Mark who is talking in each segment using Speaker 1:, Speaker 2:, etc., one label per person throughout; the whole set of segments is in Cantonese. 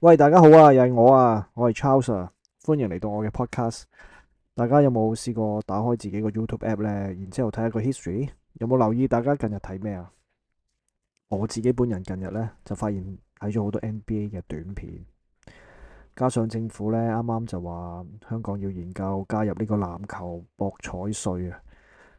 Speaker 1: 喂，大家好啊，又係我啊，我係 Charles 啊，歡迎嚟到我嘅 podcast。大家有冇試過打開自己個 YouTube app 呢？然之後睇下個 history？有冇留意大家近日睇咩啊？我自己本人近日呢，就發現睇咗好多 NBA 嘅短片，加上政府呢啱啱就話香港要研究加入呢個籃球博彩稅啊。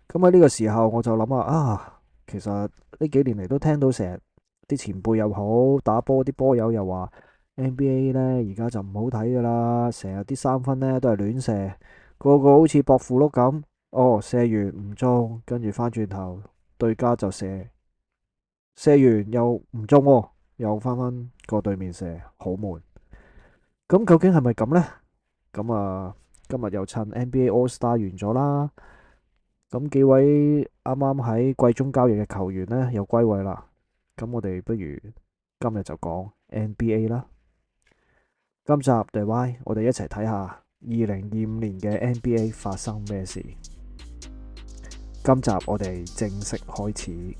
Speaker 1: 咁喺呢個時候我就諗其實呢幾年嚟都聽到成日啲前輩又好，打波啲波友又話 NBA 呢而家就唔好睇噶啦，成日啲三分呢都係亂射，個個好似薄扶碌咁，哦，射完唔中，跟住翻轉頭對家就射，射完又唔中喎，又翻個對面射，好悶。咁究竟係咪咁呢？咁今日又趁 NBA All Star 完咗啦。咁幾位啱啱喺季中交易嘅球員呢，又歸位啦。咁我哋不如今日就講 NBA 啦。今集 The Why，我哋一齊睇下2025年嘅 NBA 發生咩事。今集我哋正式開始。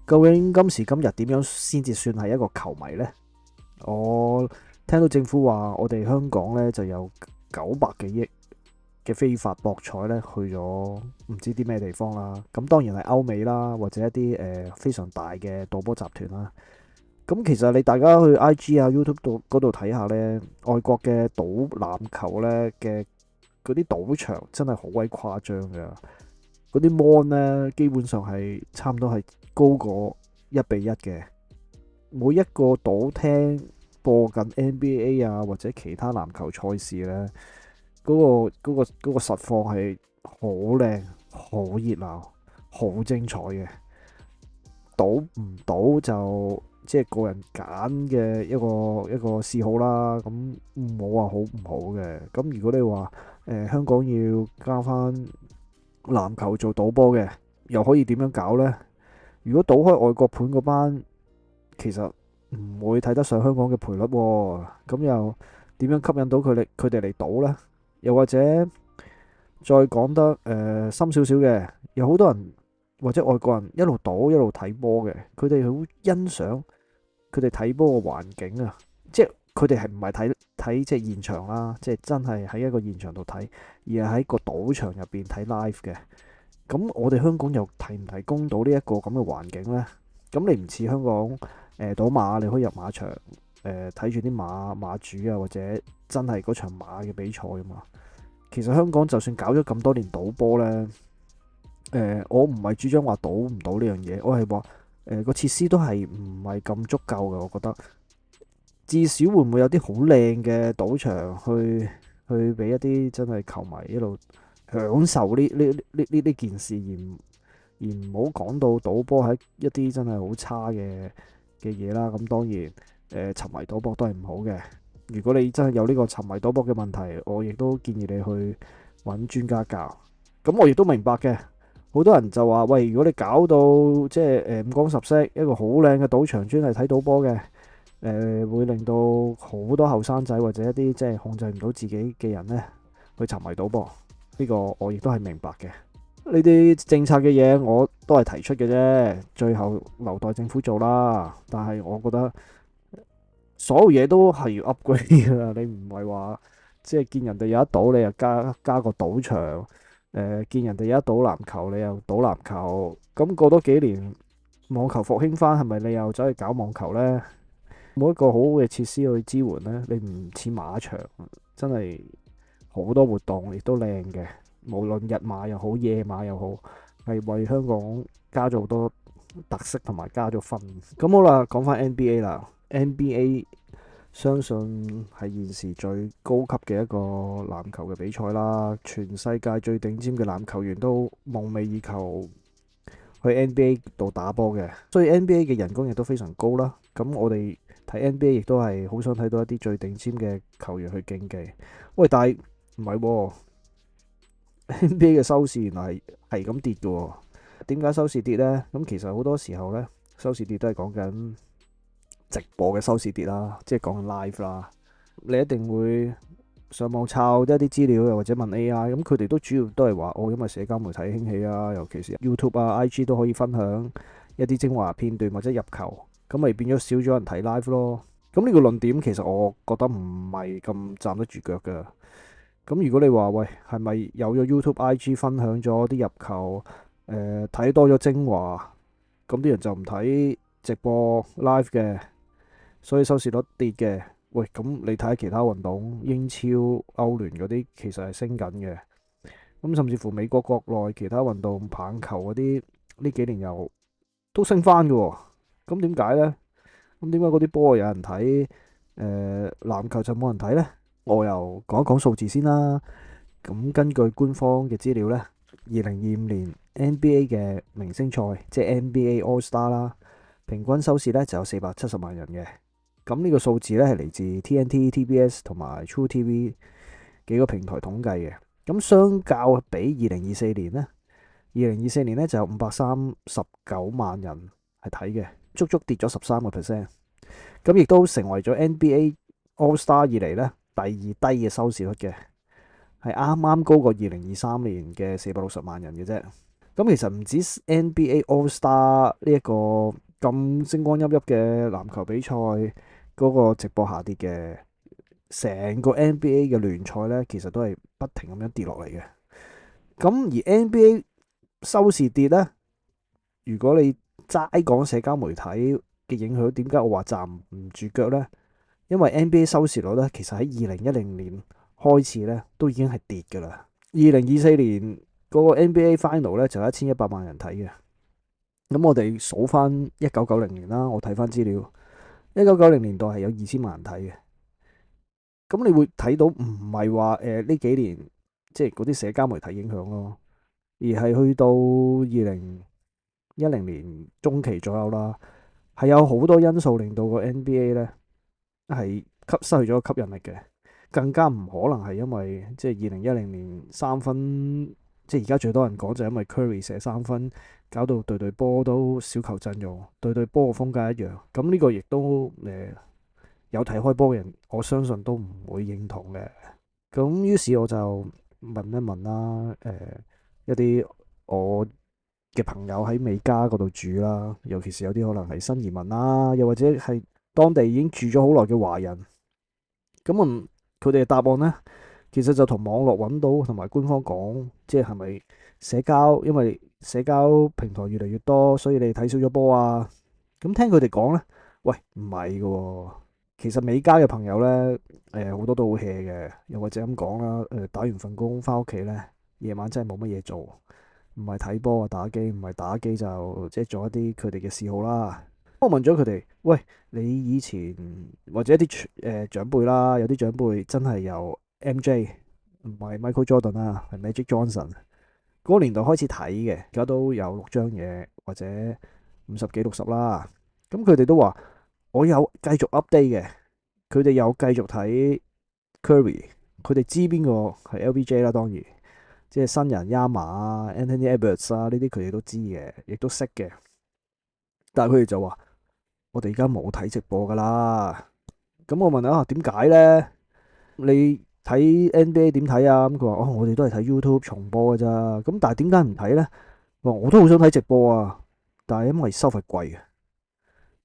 Speaker 1: 究竟今時今日點樣先至算係一個球迷呢？我聽到政府話，我哋香港呢就有900幾億嘅非法博彩咧，去咗唔知啲咩地方啦。咁當然係歐美啦，或者一啲非常大嘅賭波集團啦。咁其實你大家去 IG 啊、YouTube 度嗰度睇下咧，外國嘅賭籃球咧嘅嗰啲賭場真係好鬼誇張㗎。嗰啲 mon 咧基本上係差唔多係高過1:1嘅。每一個賭廳播緊 NBA 啊或者其他籃球賽事咧，嗰個實況係好靚、好熱鬧、好精彩嘅。賭唔賭就即係個人揀嘅一個嗜好啦。咁冇話好唔好嘅。咁如果你話香港要加翻籃球做賭波嘅，又可以點樣搞呢？如果賭開外國盤嗰班，其實唔會睇得上香港嘅賠率喎。咁又點樣吸引到佢哋嚟賭呢？又或者再講得深少少嘅，有好多人或者外國人一路賭一路睇波嘅，佢哋好欣賞佢哋睇波嘅環境啊！即係佢哋係唔係睇即係現場啦，即係真係喺一個現場度睇，而係喺個賭場入邊睇 live 嘅。咁我哋香港又提唔提供到呢一個咁嘅環境呢？咁你唔似香港賭馬，你可以入馬場睇住啲馬主啊，或者真係嗰場馬嘅比賽啊嘛。其實香港就算搞咗咁多年賭波呢，我唔係主張話賭唔到呢樣嘢，我係話個設施都係唔係咁足夠嘅。我覺得至少會唔會有啲好靚嘅賭場去俾一啲真係球迷一路享受呢件事，而唔好講到賭波係一啲真係好差嘅嘢啦。咁當然沉迷賭博都係唔好嘅。如果你真係有呢個沉迷賭博嘅問題，我亦都建議你去揾專家教。咁我亦都明白嘅。好多人就話：喂，如果你搞到即係五光十色，一個好靚嘅賭場專係睇賭波嘅，會令到好多後生仔或者一啲即係控制唔到自己嘅人呢去沉迷賭博。呢個我亦都係明白嘅。呢啲政策嘅嘢我都係提出嘅啫，最後留待政府做啦。但係我覺得所有嘢都係要 upgrade 㗎啦。你唔係話即係見人哋有得賭，你又加個賭場。見人哋有得賭籃球，你又賭籃球。咁過多幾年網球復興翻，係咪你又走去搞網球呢？冇一個好好嘅設施去支援呢，你唔似馬場，真係好多活動亦都靚嘅。無論日馬又好，夜馬又好，係為香港加咗好多特色同埋加咗分。咁好啦，講翻 NBA 啦。NBA 相信係現時最高級嘅一個籃球嘅比賽啦。全世界最頂尖嘅籃球員都夢寐以求去 NBA 度打波嘅，所以 NBA 嘅人工亦都非常高啦。咁我哋睇 NBA 亦都係好想睇到一啲最頂尖嘅球員去競技。喂，但係唔係喎，NBA 嘅收視原來係咁跌嘅喎。點解收視跌呢？咁其實好多時候呢，收視跌都係講緊直播嘅收視跌啦，即係講緊 live 啦。你一定會上網抄一啲資料，又或者問 AI，咁佢哋都主要都係話，因為社交媒體興起啊，尤其是 YouTube 啊、IG 都可以分享一啲精華片段或者入球，咁咪變咗少咗人睇 live 咯。咁呢個論點其實我覺得唔係咁站得住腳㗎。咁如果你話喂，係咪有咗 YouTube、IG 分享咗啲入球，睇多咗精華，咁啲人就唔睇直播 live 嘅，所以收視率跌嘅？喂，咁你睇下其他運動，英超、歐聯嗰啲其實係升緊嘅。咁甚至乎美國國內其他運動，棒球嗰啲呢幾年又都升翻嘅喎。咁點解呢？咁點解嗰啲波有人睇，籃球就冇人睇呢？我又講一講數字先啦。咁根據官方嘅資料呢，2025年 NBA 嘅明星賽，即係 NBA All Star 啦，平均收視呢就有470萬人嘅。咁呢個數字呢係嚟自 TNT、TBS 同埋 TrueTV 幾個平台統計嘅。咁相較比2024年呢，2024年呢就有539萬人係睇嘅，足足跌咗13%。咁亦都成為咗 NBA All Star 以嚟呢第二低嘅收視率嘅，係啱啱高過2023年嘅460萬人嘅啫。咁其實唔止 NBA All Star 呢一個咁星光熠熠嘅籃球比賽嗰個直播下跌嘅，成個 NBA 嘅聯賽呢，其實都係不停咁樣跌落嚟嘅。咁而 NBA 收視跌呢，如果你齋講社交媒體嘅影響，點解我話站唔住腳呢？因為 NBA 收視率呢，其實喺2010年開始呢，都已經係跌㗎啦。2024年嗰個 NBA Final 呢，就有1100萬人睇嘅。咁我哋數翻1990年啦，我睇翻資料，1990年代係有2000萬人睇嘅。咁你會睇到唔係話呢幾年即係嗰啲社交媒體影響咯，而係去到2010年中期左右啦，係有好多因素令到個 NBA 呢係失去咗吸引力嘅。更加唔可能係因為即係2010年三分，即係而家最多人講就係因為 Curry 射三分，搞到隊隊波都小球陣容，隊隊波嘅風格一樣。咁呢個亦都有睇開波嘅人，我相信都唔會認同嘅。咁於是我就問一問啦，一啲我嘅朋友喺美加嗰度住啦，尤其是有啲可能係新移民啦，又或者係當地已經住咗好耐嘅華人。咁佢哋嘅答案呢，其實就同網絡揾到同埋官方講，即係咪社交，因為社交平台越嚟越多，所以你睇少咗波啊？咁聽佢哋講呢，喂，唔係嘅喎。其實美加嘅朋友呢，好多都好 hea 嘅，又或者咁講啦，打完份工翻屋企呢，夜晚真係冇乜嘢做，唔係睇波啊，打機，唔係打機就即係做一啲佢哋嘅嗜好啦。我問咗佢哋，喂，你以前或者一啲長輩啦，有啲長輩真係由 MJ 唔係 Michael Jordan 啦，係 Magic Johnson 嗰個年代開始睇嘅，而家都有六張嘢或者50幾60啦。咁佢哋都話我有繼續 update 嘅，佢哋有繼續睇 Curry，佢哋知邊個係 LBJ 啦，當然即係新人 Yama 啊、Anthony Edwards 啊呢啲佢哋都知嘅，亦都識嘅。但係佢哋就話：我哋而家冇睇直播噶啦。咁我問下點解呢？你睇 NBA 點睇啊？咁佢話：哦，我哋都係睇 YouTube 重播噶咋。咁但係點解唔睇呢？我都好想睇直播啊，但係因為收費貴嘅。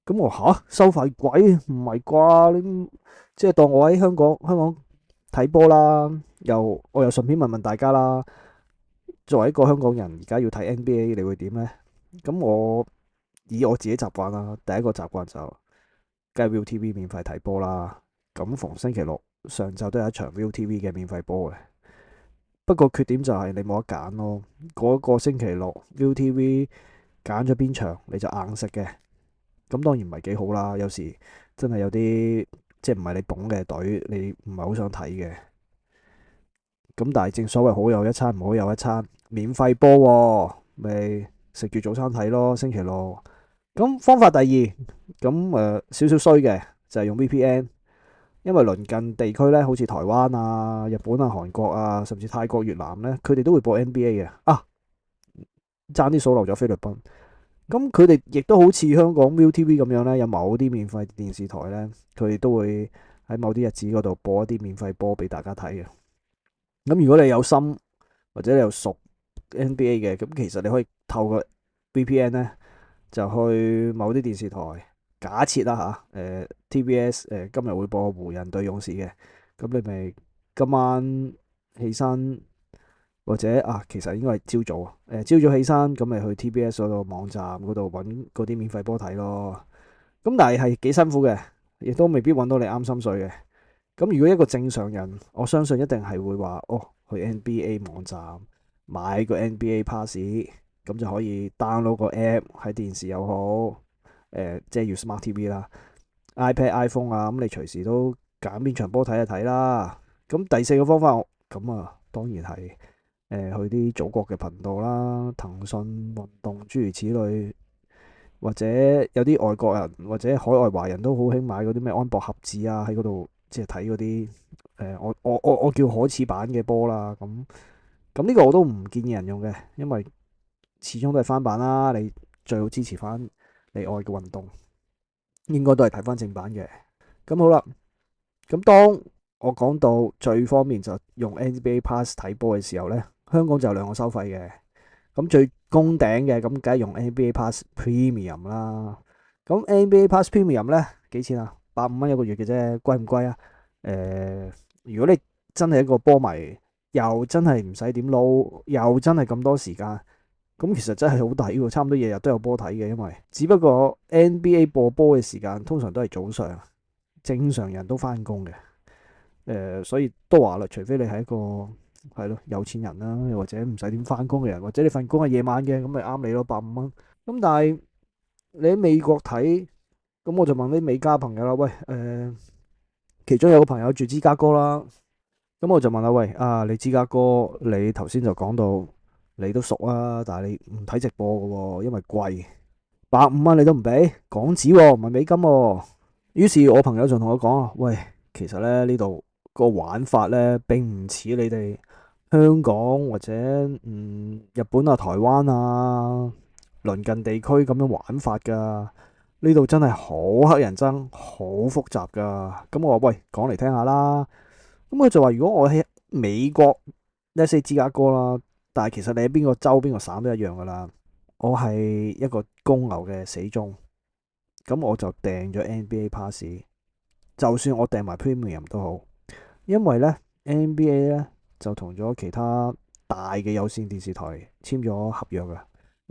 Speaker 1: 咁我話嚇，收費貴唔係啩？你即係當我喺香港睇波啦，我又順便問問大家啦。作為一個香港人，而家要睇 NBA，你會點呢？咁以我自己習慣啦，第一個習慣就梗係 ViuTV 免費睇波啦。咁逢星期六上晝都有一場 ViuTV 嘅免費波嘅。不過缺點就係你冇得揀咯。嗰個星期六 ViuTV 揀咗邊場你就硬食嘅。咁當然唔係幾好啦。有時真係有啲即係唔係你捧嘅隊，你唔係好想睇嘅。咁但係正所謂好有一餐唔好有一餐，免費波喎，咪食住早餐睇咯。星期六咁方法第二，咁少少衰嘅就係用 VPN，因為鄰近地區咧，好似台灣啊、日本啊、韓國啊，甚至泰國、越南咧，佢哋都會播 NBA 嘅。爭啲數漏咗菲律賓。咁佢哋亦都好似香港 ViuTV 咁樣咧，有某啲免費電視台咧，佢哋都會喺某啲日子嗰度播一啲免費波俾大家睇嘅。咁如果你有心或者你又熟 NBA 嘅，咁其實你可以透過 VPN 咧，就去某啲電視台，假設啦TBS 今日會播湖人對勇士嘅，咁你咪今晚起身，或者其實應該係朝早啊，朝早起身咁咪去 TBS 嗰度網站嗰度揾嗰啲免費波睇咯。咁但係幾辛苦嘅，亦都未必揾到你啱心水嘅。咁如果一個正常人，我相信一定係會話，去 NBA 網站買個 NBA pass，咁就可以 download 個 app 喺電視又好，即係要 smart TV 啦，iPad、iPhone 啊，咁你隨時都揀邊場波睇一睇啦。咁第四個方法，咁當然係去啲祖國嘅頻道啦，騰訊運動諸如此類，或者有啲外國人或者海外華人都好興買嗰啲咩安博盒子啊，喺嗰度即係睇嗰啲我叫可似版嘅波啦。咁呢個我都唔建議人用嘅，因為始終都係翻版啦。你最好支持翻你愛嘅運動，應該都係睇翻正版嘅。咁好啦，咁當我講到最方便就用 NBA Pass 睇波嘅時候呢，香港就有兩個收費嘅。咁最攻頂嘅咁梗係用 NBA Pass Premium 啦。咁 NBA Pass Premium 呢幾錢啊？150蚊一個月嘅啫，貴唔貴啊？如果你真係一個波迷，又真係唔使點撈，又真係咁多時間，咁其實真係好抵喎，差唔多日日都有波睇嘅。因為只不過 NBA 播波嘅時間通常都係早上，正常人都翻工嘅。所以都話啦，除非你係一個係咯有錢人啦，又或者唔使點翻工嘅人，或者你份工係夜晚嘅，咁咪啱你咯，150蚊。咁但係你喺美國睇，咁我就問啲美加朋友啦，喂，其中有個朋友住芝加哥啦，咁我就問下，喂，你芝加哥，你頭先就講到你都熟啊，但係你唔睇直播嘅喎，因為貴，150蚊你都唔俾港紙喎，唔係美金喎。於是我朋友就同我講啊，喂，其實咧呢度個玩法咧並唔似你哋香港或者日本啊、台灣啊鄰近地區咁樣玩法㗎。呢度真係好乞人憎，好複雜㗎。咁我話，喂，講嚟聽下啦。咁佢就話，如果我喺美國，let's say 芝加哥啦，但係其實你喺邊個州邊個省都一樣㗎啦。我係一個公牛嘅死忠，咁我就訂咗 NBA pass，就算我訂埋 premium 都好，因為咧 NBA 咧就同咗其他大嘅有線電視台簽咗合約嘅，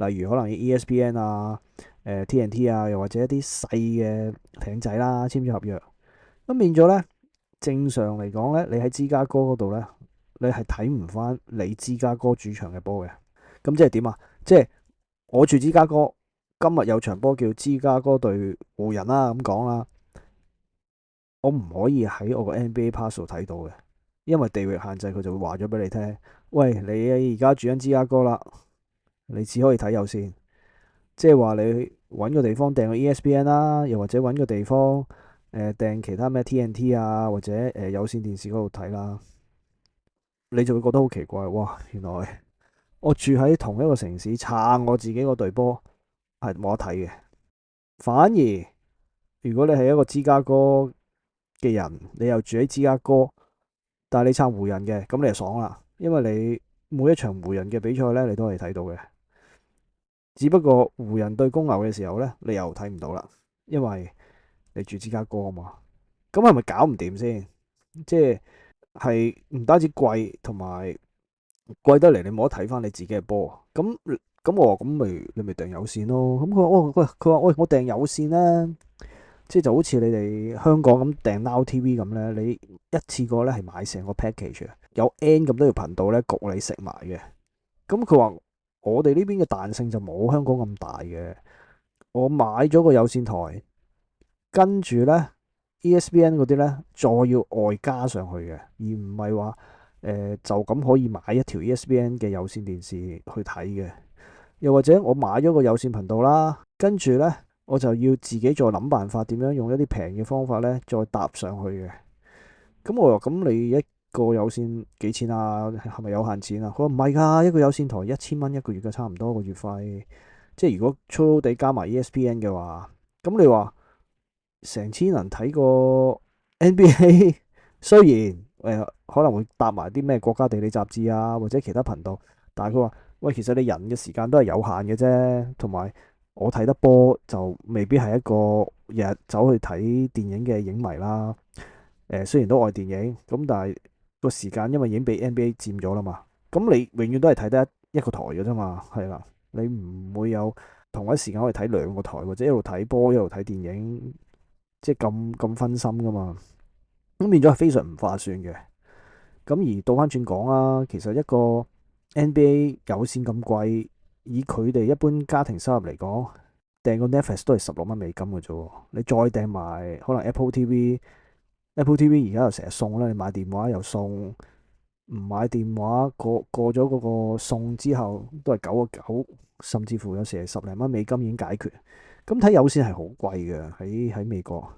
Speaker 1: 例如可能 ESPN 啊、TNT 啊，又或者一啲細嘅艇仔啦，簽咗合約。咁變咗咧，正常嚟講咧，你喺芝加哥嗰度咧，你係睇唔翻你芝加哥主場嘅波嘅。咁即係點啊？即係我住芝加哥，今日有場波叫芝加哥對湖人啦，咁講啦，我唔可以喺我個 NBA Pass 度睇到嘅，因為地域限制，佢就會話咗俾你聽，喂，你而家住緊芝加哥啦，你只可以睇有線，即係話你揾個地方訂個 ESPN 啦，又或者揾個地方訂其他咩 TNT 啊，或者有線電視嗰度睇啦，你就會覺得好奇怪，哇，原來我住喺同一個城市撐我自己個隊波係冇得睇嘅。反而如果你係一個芝加哥嘅人，你又住喺芝加哥，但係你撐湖人嘅，咁你就爽啦，因為你每一場湖人嘅比賽呢，你都可以睇到嘅。只不過湖人對公牛嘅時候呢，你又睇唔到啦，因為你住芝加哥啊嘛。咁係咪搞唔掂先？即係唔單止貴，同埋貴得嚟，你冇得睇翻你自己嘅波。咁我話咁你咪訂有線咯。咁佢話喂，我訂有線咧，即係就好似你哋香港咁訂 Now TV 咁咧，你一次過咧係買成個 package，有 N 咁多條頻道咧焗你食埋嘅。咁佢話我哋呢邊嘅彈性就冇香港咁大嘅。我買咗個有線台，跟住咧 ESPN 嗰啲咧再要外加上去嘅，而唔係話就咁可以買一條 ESPN 嘅有線電視去睇嘅。又或者我買咗個有線頻道啦，跟住呢，我就要自己再諗辦法點樣用一啲平嘅方法呢，再搭上去嘅。咁我話咁你一個有線幾錢啊？係咪有限錢啊？佢話唔係㗎，一個有線台1000蚊一個月嘅，差唔多個月費。即係如果粗粗地加埋 ESPN 嘅話，咁你話成千人睇個 NBA，雖然可能會搭埋啲咩國家地理雜誌啊，或者其他頻道，但係佢話喂，其實你人嘅時間都係有限嘅啫，同埋我睇得波就未必係一個日日走去睇電影嘅影迷啦。雖然都愛電影，咁但係個時間因為已經俾 NBA 佔咗啦嘛，咁你永遠都係睇得一個台嘅啫嘛，係啦，你唔會有同一時間可以睇兩個台，或者一路睇波一路睇電影，即係咁分心噶嘛，咁變咗係非常唔划算嘅。咁而倒翻轉講啦，其實一個 NBA 有線咁貴，以佢哋一般家庭收入嚟講，訂個 Netflix 都係16蚊美金嘅啫喎，你再訂埋可能 Apple TV，Apple TV 而家又成日送啦，你買電話又送，唔買電話過咗嗰個送之後都係9個9，甚至乎有時係10零蚊美金已經解決。咁睇有線係好貴嘅，喺美國。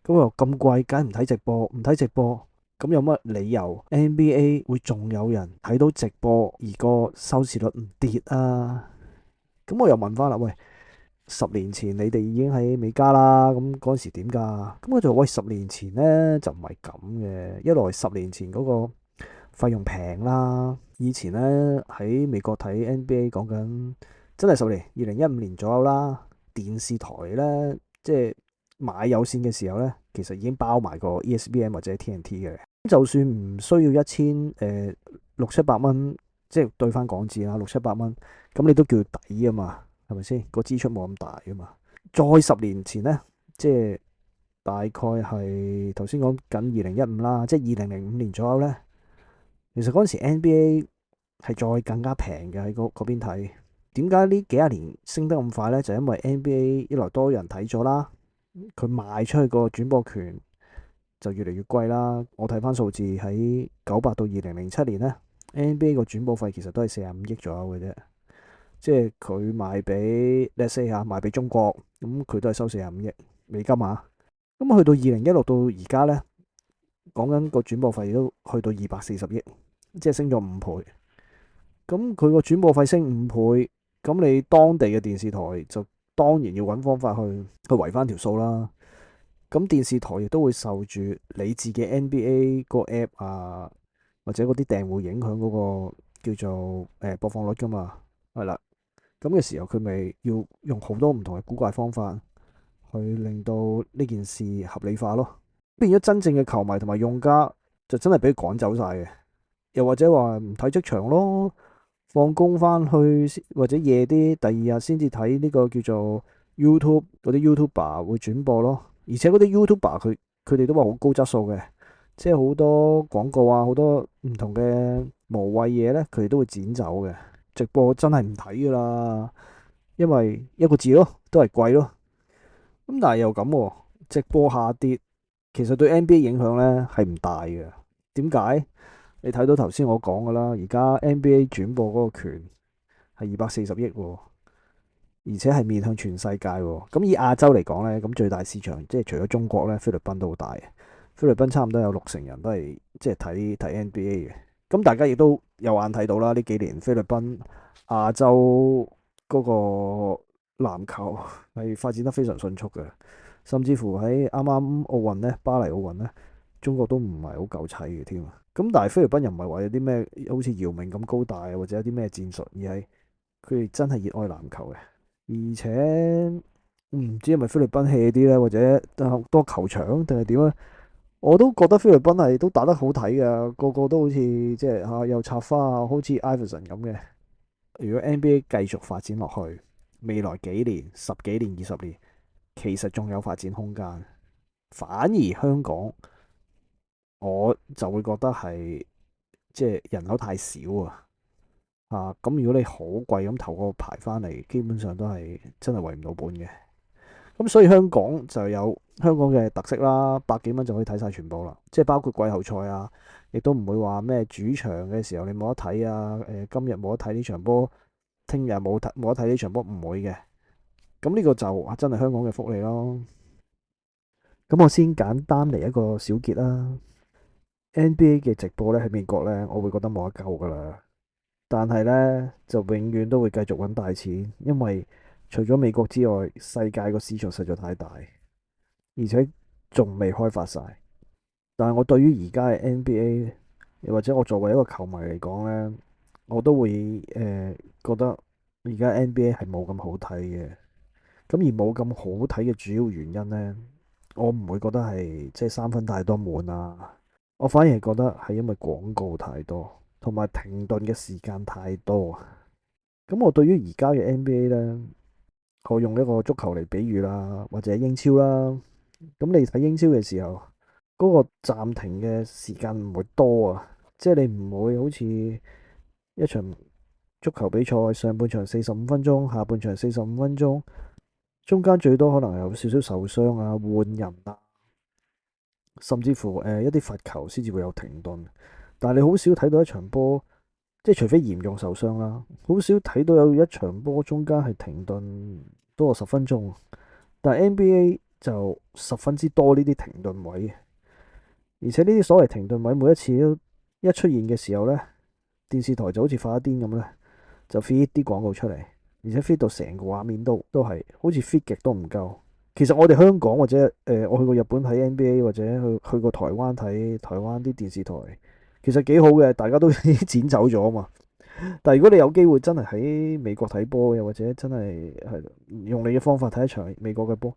Speaker 1: 咁又咁貴，梗係唔睇直播，唔睇直播，咁有乜理由 NBA 會仲有人睇到直播而個收視率唔跌啊？咁我又問翻啦，喂，10年前你哋已經喺美加啦，咁嗰陣時點㗎？咁我就話喂，10年前呢就唔係咁嘅，一來10年前嗰個費用平啦，以前呢喺美國睇 NBA 講緊真係10年，2015年左右啦，電視台呢，即係買有線嘅時候呢，其實已經包埋個 ESPN 或者 TNT 嘅，就算唔需要六七百蚊，即係對翻港紙啦，六七百蚊，咁你都叫抵啊嘛，係咪先？個支出冇咁大啊嘛。再10年前呢，即係大概係頭先講緊2015啦，即係2005年左右呢。其實嗰陣時 NBA 係再更加平嘅喺嗰邊睇。點解呢幾廿年升得咁快呢？就因為 NBA 一來多人睇咗啦，佢賣出去個轉播權就越嚟越貴啦。我睇翻數字喺98到2007年呢，NBA 個轉播費其實都係45億左右嘅啫。即係佢賣俾 let's say 下賣俾中國，咁佢都係收45億美金啊。咁去到2016到而家呢，講緊個轉播費都去到240億，即係升咗5倍。咁佢個轉播費升5倍，咁你當地嘅電視台就當然要揾方法去圍翻條數啦。咁電視台亦都會受住你自己 NBA 個 app 啊，或者嗰啲訂戶影響嗰個叫做播放率噶嘛，係啦。咁嘅時候佢咪要用好多唔同嘅古怪方法去令到呢件事合理化咯。變咗真正嘅球迷同埋用家就真係俾佢趕走晒嘅，又或者話唔睇即場咯。放工翻去或者夜啲，第二日先至睇呢個叫做 YouTube 嗰啲 YouTuber 會轉播咯。而且嗰啲 YouTuber 佢哋都話好高質素嘅，即係好多廣告啊，好多唔同嘅無謂嘢呢，佢哋都會剪走嘅。直播真係唔睇噶啦，因為一個字咯，都係貴咯。咁但係又咁喎，直播下跌，其實對 NBA 影響呢係唔大嘅。點解？你睇到頭先我講噶啦，而家 NBA 轉播嗰個權係240億喎，而且係面向全世界喎。咁以亞洲嚟講呢，咁最大市場即係除咗中國呢，菲律賓都好大。菲律賓差唔多有60成人都係即係睇 NBA 嘅。咁大家亦都有眼睇到啦，呢幾年菲律賓亞洲嗰個籃球係發展得非常迅速嘅，甚至乎喺啱啱奧運呢，巴黎奧運呢，中國都唔係好夠砌嘅添。咁但係菲律賓又唔係話有啲咩好似姚明咁高大啊，或者有啲咩戰術，而係佢哋真係熱愛籃球嘅。而且唔知係咪菲律賓 hea 啲咧，或者多球場定係點咧？我都覺得菲律賓係都打得好睇㗎，個個都好似即係又插花啊，好似 Iverson 咁嘅。如果 NBA 繼續發展落去，未來幾年、十幾年、20年，其實仲有發展空間。反而香港，我就會覺得係即係人口太少啊。咁如果你好貴咁投個牌翻嚟，基本上都係真係維唔到本嘅。咁所以香港就有香港嘅特色啦，百幾蚊就可以睇晒全部啦，即係包括季後賽啊，亦都唔會話咩主場嘅時候你冇得睇啊。今日冇得睇呢場波，聽日冇得睇呢場波，唔會嘅。咁呢個就真係香港嘅福利咯。咁我先簡單嚟一個小結啦。NBA 嘅直播咧喺美國咧，我會覺得冇得救噶啦。但係咧就永遠都會繼續揾大錢，因為除咗美國之外，世界個市場實在太大，而且仲未開發晒。但係我對於而家嘅 NBA，又或者我作為一個球迷嚟講呢，我都會覺得而家 NBA 係冇咁好睇嘅。咁而冇咁好睇嘅主要原因呢，我唔會覺得係即係三分太多滿啊，我反而係覺得係因為廣告太多，同埋停頓嘅時間太多。咁我對於而家嘅 NBA 呢，我用一個足球嚟比喻啦，或者英超啦。咁你睇英超嘅時候，嗰個暫停嘅時間唔會多啊，即係你唔會好似一場足球比賽上半場45分鐘，下半場45分鐘，中間最多可能有少少受傷啊、換人啊，甚至乎一啲罰球先至會有停頓。但係你好少睇到一場波，即係除非嚴重受傷啦，好少睇到有一場波中間係停頓多過10分鐘。但係 NBA 就十分之多呢啲停頓位，而且呢啲所謂停頓位每一次都一出現嘅時候呢，電視台就好似發一癲咁呢，就 feed 啲廣告出嚟，而且 feed 到成個畫面都係好似 feed 極都唔夠。其實我哋香港或者我去過日本睇 NBA 或者去過台灣睇台灣啲電視台，其實幾好嘅，大家都剪走咗嘛。但係如果你有機會真係喺美國睇波，又或者真係用你嘅方法睇一場美國嘅波，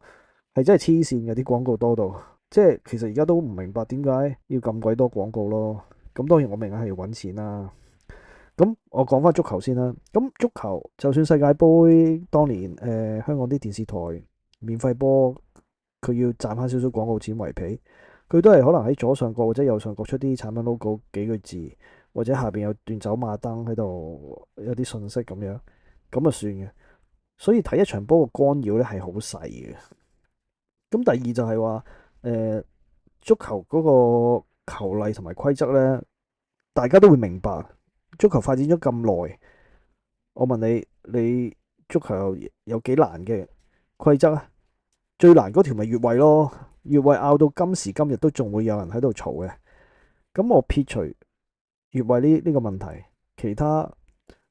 Speaker 1: 係真係黐線嘅，啲廣告多到，即係其實而家都唔明白點解要咁鬼多廣告咯。咁當然我明係要揾錢啦。咁我講翻足球先啦。咁足球就算世界盃當年香港啲電視台免費波，佢要賺翻少少廣告錢為皮，佢都係可能喺左上角或者右上角出啲產品 logo 幾句字，或者下邊有段走馬燈喺度有啲信息咁樣，咁就算嘅。所以睇一場波嘅干擾咧係好細嘅。咁第二就係話足球嗰個球例同埋規則咧，大家都會明白。足球發展咗咁耐，我問你，你足球有幾難嘅規則啊？最難嗰條咪越位咯，越位拗到今時今日都仲會有人喺度嘈嘅。咁我撇除越位呢個問題，其他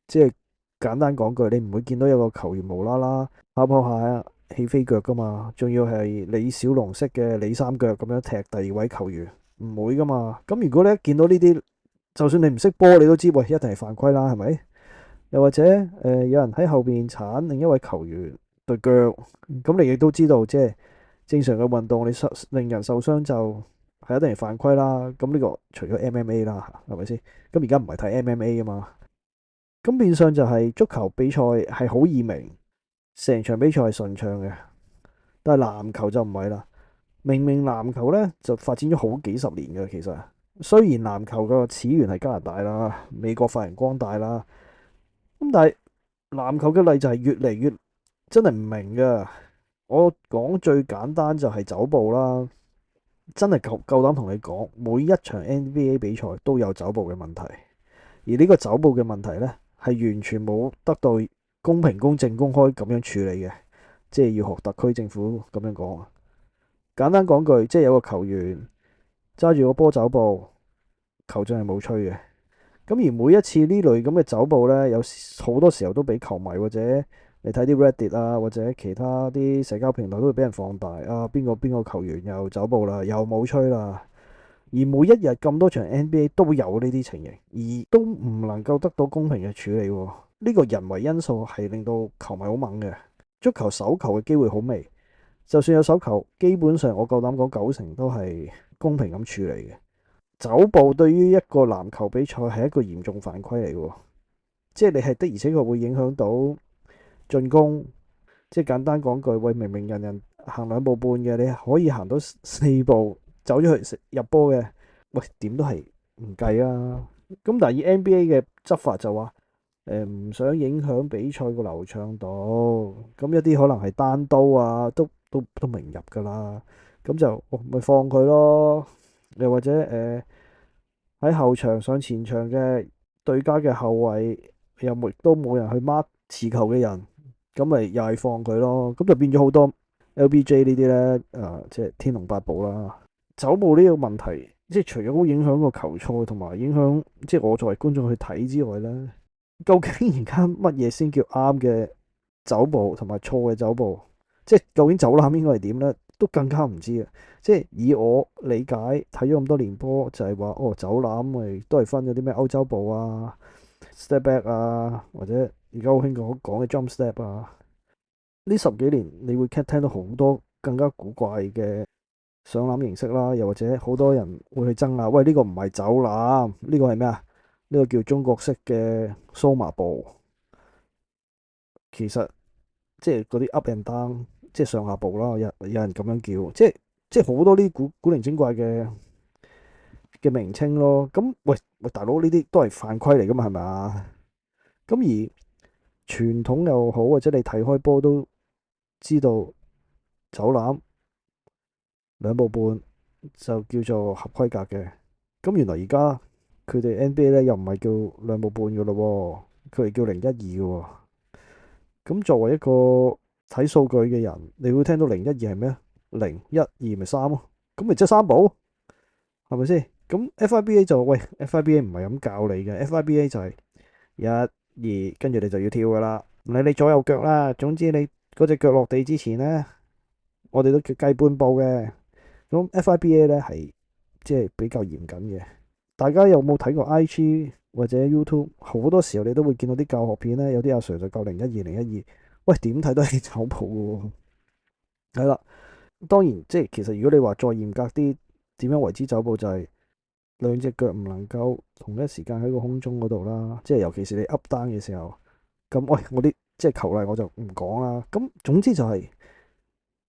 Speaker 1: 即係簡單講句，你唔會見到有個球員無啦啦跑下起飛腳噶嘛，仲要係李小龍式嘅李三腳咁樣踢第二位球員，唔會噶嘛。咁如果你一見到呢啲，就算你唔識波，你都知喂，一定係犯規啦，係咪？又或者有人喺後邊鏟另一位球員對腳，咁你亦都知道，即係正常嘅運動，你令人受傷就係一定係犯規啦。咁呢個除咗 MMA 啦，係咪先？咁而家唔係睇 MMA 啊嘛。咁變相就係足球比賽係好易明，成場比賽係順暢嘅。但係籃球就唔係啦，明明籃球呢就發展咗好幾十年嘅，其實雖然籃球個始源係加拿大啦，美國發揚光大啦，咁但係籃球嘅例就係越嚟越真係唔明噶。我講最簡單就係走步啦，真係夠膽同你講，每一場 NBA 比賽都有走步嘅問題，而呢個走步嘅問題呢，係完全冇得到公平、公正、公開咁樣處理嘅，即係要學特區政府咁樣講啊。簡單講句，即係有個球員揸住個波走步，球證係冇吹嘅。咁而每一次呢類咁嘅走步呢，有好多時候都俾球迷或者你睇啲 Reddit 啊，或者其他啲社交平台都會俾人放大啊，邊個邊個球員又走步啦，又冇吹啦。而每一日咁多場 NBA 都有呢啲情形，而都唔能夠得到公平嘅處理喎。呢個人為因素係令到球迷好猛嘅。足球手球嘅機會好微，就算有手球，基本上我夠膽講90%都係公平咁處理嘅。走步對於一個籃球比賽係一個嚴重犯規嚟嘅，即係你係的而且確會影響到進攻。即係簡單講句，喂，明明人人行2步半嘅，你可以行到4步走咗去入波嘅，喂，點都係唔計啊。咁但係以 NBA 嘅執法就話，唔想影響比賽個流暢度，咁一啲可能係單刀啊，都明入噶啦。咁就咪放佢咯。又或者喺後場上前場嘅對家嘅後衞又冇人去 mark 持球嘅人，咁咪又係放佢咯。咁就變咗好多 LBJ 呢啲咧，即係天龍八部啦。走步呢個問題，即係除咗影響個球賽同埋影響即係我作為觀眾去睇之外咧，究竟而家乜嘢先叫啱嘅走步同埋錯嘅走步？即係究竟走籃應該係點咧？都更加唔知嘅。即係以我理解睇咗咁多年波，就係話哦，走籃咪都係分咗啲咩歐洲步啊、step back 啊，或者而家好興講嘅 jump step 啊。呢十幾年你會聽到好多更加古怪嘅上籃形式啦，又或者好多人會去爭啊，喂呢個唔係走籃，呢個係咩啊？呢個叫中國式嘅蘇麻步，其實即係嗰啲 up and down，即係上下步啦，有人咁樣叫，即係好多呢啲古靈精怪嘅名稱咯。咁喂大佬呢啲都係犯規嚟噶嘛，係咪啊？咁而傳統又好，或者你睇開波都知道走籃兩步半就叫做合規格嘅。咁原來而家佢哋 NBA 咧又唔係叫兩步半噶咯喎，佢係叫零一二嘅喎。咁作為一個睇數據嘅人，你會聽到零一二係咩啊？零一二咪三咯，咁咪即係三步，係咪先？咁 FIBA 就喂，FIBA 唔係咁教你嘅，FIBA 就係一二，跟住你就要跳噶啦，唔理你左右腳啦，總之你嗰隻腳落地之前咧，我哋都叫計半步嘅。咁 FIBA 咧係即係比較嚴謹嘅。大家有冇睇過 IG 或者 YouTube？好多時候你都會見到啲教學片咧，有啲阿 Sir 就教零一二零一二，喂點睇都係走步嘅喎。係啦，當然即係其實如果你話再嚴格啲，點樣為之走步就係兩隻腳唔能夠同一時間喺個空中嗰度啦，即係尤其是你 up down 嘅時候。咁喂，我啲即係球例我就唔講啦。咁總之就係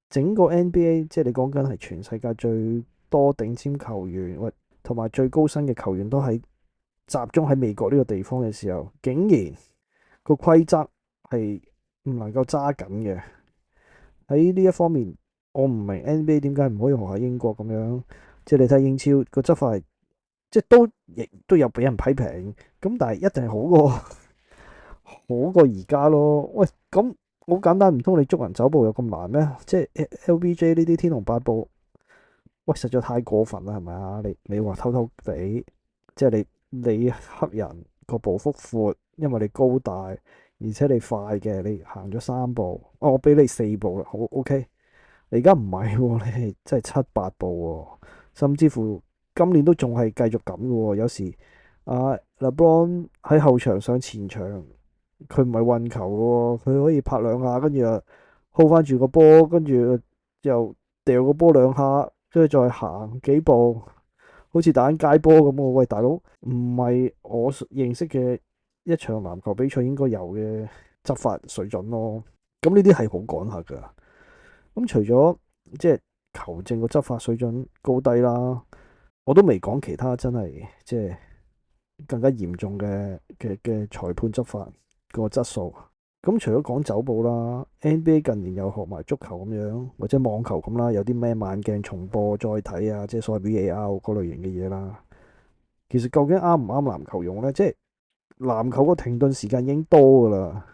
Speaker 1: 整個 NBA，即係你講緊係全世界最多頂尖球員，喂同埋最高薪嘅球員都喺集中喺美國呢個地方嘅時候，竟然個規則係唔能夠揸緊嘅。喺呢一方面，我唔明 NBA 點解唔可以學下英國咁樣，即係你睇英超個執法係，即係亦都有俾人批評，咁但係一定係好過好過而家咯。喂，咁好簡單，唔通你捉人走步有咁難咩？即係 LBJ 呢啲天龍八部，喂，實在太過分啦，係咪啊？你話偷偷地，即係你黑人個步幅闊，因為你高大，而且你快嘅，你行咗三步，哦，我俾你四步啦，好 OK。你而家唔係喎，你係真係七八步喎，甚至乎今年都仲係繼續咁嘅喎。有時LeBron 喺後場上前場，佢唔係運球嘅喎，佢可以拍兩下，跟住啊 hold 翻住個波，跟住又掉個波兩下，跟住再行幾步，好似打緊街波咁喎。喂，大佬，唔係我認識嘅一場籃球比賽應該有嘅執法水準咯。咁呢啲係好趕下㗎。咁除咗即係球證個執法水準高低啦，我都未講其他真係即係更加嚴重嘅裁判執法個質素。咁除咗講走步啦，NBA 近年又學埋足球咁樣，或者網球咁啦，有啲咩慢鏡重播再睇啊，即係所謂 VAR 嗰類型嘅嘢啦。其實究竟啱唔啱籃球用呢？即係籃球個停頓時間已經多噶啦，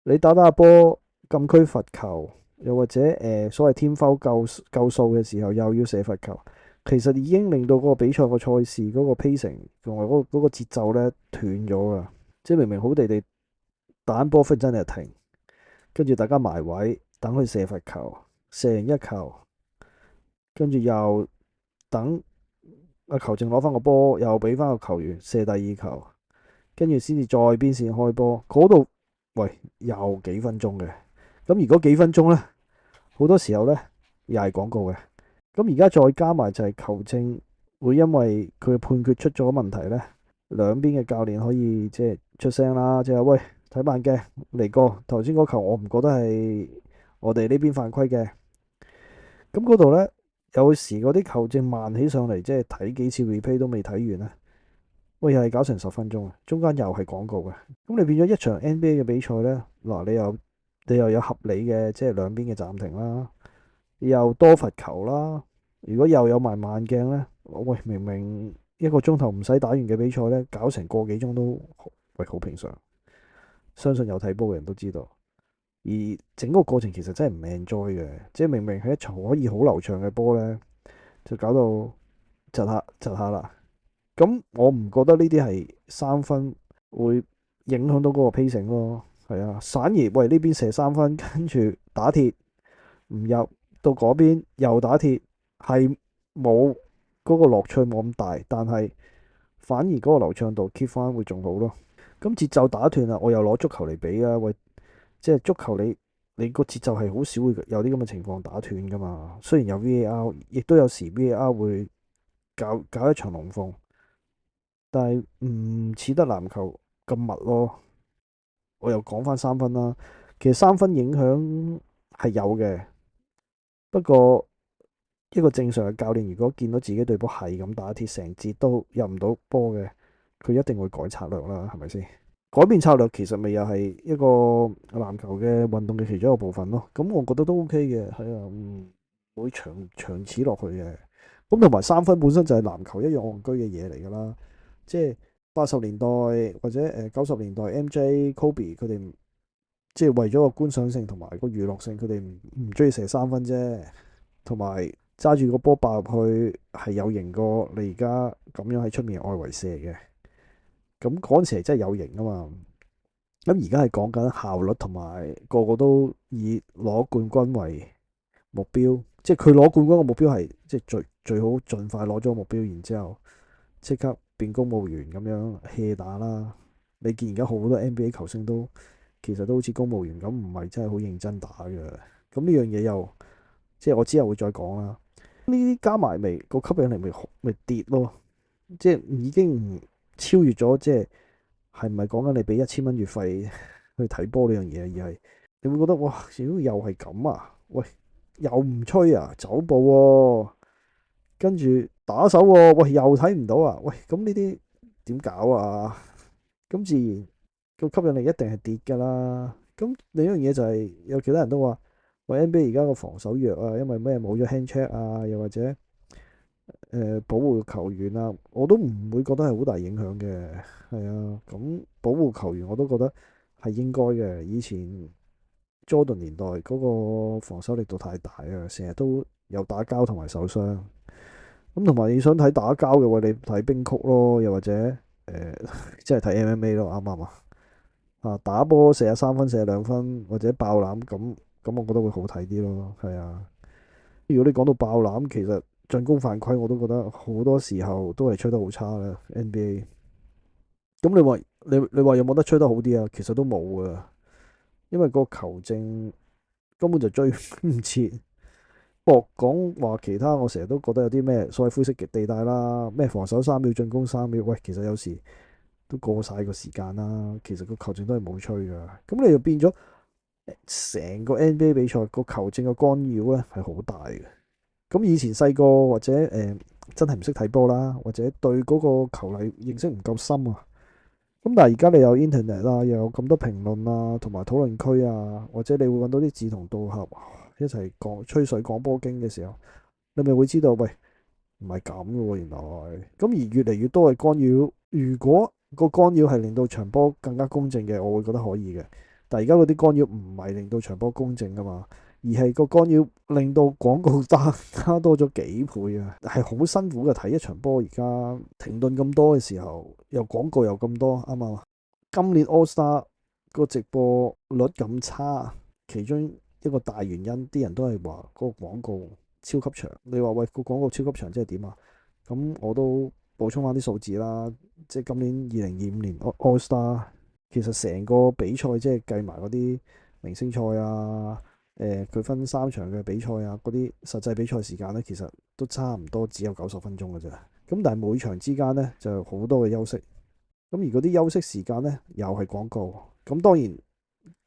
Speaker 1: 你打打下波禁區罰球，又或者所謂天 foul 夠數嘅時候又要射罰球，其實已經令到嗰個比賽個賽事嗰個 pacing 同埋嗰個節奏咧斷咗噶。即係明明好地地打緊波，忽然真係停，跟住大家埋位等佢射罰球，射完一球，跟住又等阿球證攞翻個波，又俾翻個球員射第二球，跟住先至再邊線開波。嗰度喂又幾分鐘嘅，咁如果幾分鐘呢，好多時候呢又係廣告嘅。咁而家再加埋就係球證會因為佢嘅判決出咗問題呢，兩邊嘅教練可以即係出聲啦，即係喂，睇慢鏡嚟過頭先嗰球，我唔覺得係我哋呢邊犯規嘅。咁嗰度呢，有時嗰啲球證慢起上嚟，即係睇幾次 replay 都未睇完咧，喂又係搞成10分鐘啊，中間又係廣告嘅。咁你變咗一場 NBA 嘅比賽呢，嗱你又有合理嘅即係兩邊嘅暫停啦，又多罰球啦。如果又有埋慢鏡呢，喂明明一個鐘頭唔使打完嘅比賽呢，搞成個幾鐘都喂好平常。相信有睇波嘅人都知道，而整個過程其實真係唔 enjoy 嘅，即係明明係一場可以好流暢嘅波呢，就搞到窒下窒下啦。咁我唔覺得呢啲係三分會影響到嗰個 pacing 咯，係啊，反而喂呢邊射三分，跟住打鐵唔入，到嗰邊又打鐵，係冇嗰個樂趣冇咁大，但係反而嗰個流暢度 keep 翻會仲好咯。咁節奏打斷啦，我又攞足球嚟比啊，喂，即係足球你你個節奏係好少會有啲咁嘅情況打斷噶嘛。雖然有 VAR，亦都有時 VAR 會搞一場龍鳳，但係唔似得籃球咁密咯。我又講翻三分啦，其實三分影響係有嘅，不過一個正常嘅教練如果見到自己隊波係咁打鐵，成節都入唔到波嘅，佢一定會改策略啦，係咪先？改變策略其實咪又係一個籃球嘅運動嘅其中一個部分咯。咁我覺得都 OK 嘅，係啊，唔會長此落去嘅。咁同埋三分本身就係籃球一樣戇居嘅嘢嚟㗎啦。即係80年代或者90年代 MJ、Kobe 佢哋即係為咗個觀賞性同埋個娛樂性，佢哋唔中意射三分啫。同埋揸住個波爆入去係有型過你而家咁樣喺出面外圍射嘅。咁嗰陣時係真係有型啊嘛。咁而家係講緊效率同埋個個都以攞冠軍為目標，即係佢攞冠軍嘅目標係即係最好盡快攞咗個目標，然之後即刻變公務員咁樣 hea 打啦。你見而家好多 NBA 球星都其實都好似公務員咁，唔係真係好認真打嘅。咁呢樣嘢又即係我之後會再講啦。呢啲加埋咪個吸引力咪跌咯，即係已經唔超越咗即係。係唔係講緊你俾1000蚊月費去睇波呢樣嘢，而係你會覺得哇，屌又係咁啊！喂，又唔吹啊，走步喎、跟住打手喎、喂又睇唔到啊！喂，咁呢啲點搞啊？咁自然個吸引力一定係跌㗎啦。咁另一樣嘢就係、有其他人都話，喂 NBA 而家個防守弱啊，因為咩冇咗 hand check 啊，又或者保護球員啊，我都唔會覺得係好大影響嘅。係啊，咁保護球員我都覺得係應該嘅。以前 Jordan 年代嗰個防守力度太大啊，成日都有打交同埋受傷。咁同埋你想睇打交嘅話，你睇冰曲咯，又或者即係睇 MMA 咯，啱唔啱啊？打波射下三分、射兩分或者爆籃咁，我覺得會好睇啲咯。係啊。如果你講到爆籃，其實進攻犯規我都覺得好多時候都係吹得好差啦 NBA。咁你話有冇得吹得好啲啊？其實都冇啊，因為個球證根本就追唔切。不過講話其他，我成日都覺得有啲咩所謂灰色嘅地帶啦，咩防守3秒，進攻3秒，喂，其實有時都過晒個時間啦。其實個球證都係冇吹噶，咁你就變咗成個 NBA 比賽個球證嘅干擾咧係好大嘅。咁以前細個或者真係唔識睇波啦，或者對嗰個球例認識唔夠深啊。咁但係而家你有 internet 啦，又有咁多評論啊，同埋討論區啊，或者你會揾到啲志同道合一齊講吹水講波經嘅時候，你咪會知道，喂，唔係咁嘅喎，原來。咁而越嚟越多嘅干擾，如果個干擾係令到場波更加公正嘅，我會覺得可以嘅。但係而家嗰啲干擾唔係令到場波公正噶嘛，而係個干擾令到廣告加多咗幾倍啊，係好辛苦嘅。睇一場波而家停頓咁多嘅時候，又廣告又咁多，啱唔啱啊？今年 All Star 個直播率咁差，其中一個大原因，啲人都係話嗰個廣告超級長。你話喂，個廣告超級長即係點啊？咁我都補充翻啲數字啦，即係今年2025年 All Star 其實成個比賽即係計埋嗰啲明星賽啊，佢分3場嘅比賽啊，嗰啲實際比賽時間咧，其實都差唔多只有90分鐘嘅啫。咁但係每場之間咧就好多嘅休息。咁而嗰啲休息時間咧又係廣告。咁當然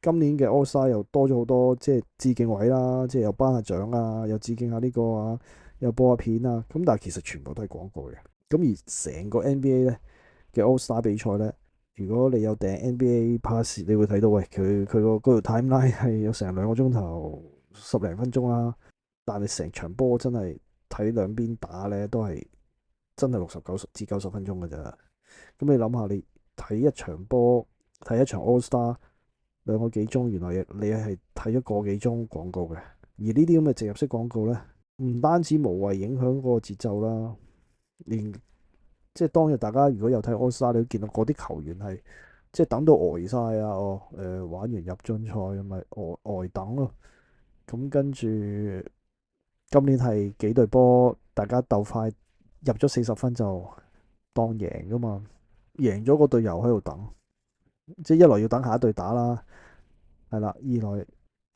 Speaker 1: 今年嘅 All Star 又多咗好多即係致敬位啦，即係又頒下獎啊，又致敬下呢個啊，又播下片啊。咁但係其實全部都係廣告嘅。咁而成個 NBA 咧嘅 All Star 比賽咧，如果你有訂 NBA Pass，你會睇到喂，佢個嗰條 timeline 係有成2個鐘頭10零分鐘啦。但係成場波真係睇兩邊打咧，都係真係60至90分鐘嘅咋。咁你諗下，你睇一場波，睇一場 All Star 2個幾鐘，原來你係睇咗個幾鐘廣告嘅。而呢啲咁嘅植入式廣告咧，唔單止無謂影響個節奏啦，連即係當日大家如果有睇 All Star，你都見到嗰啲球員係即係等到呆晒啊！玩完入樽賽咁咪呆等咯。咁跟住今年係幾隊波，大家鬥快入咗40分就當贏噶嘛。贏咗個隊友喺度等，即係一來要等下一隊打啦，係啦，二來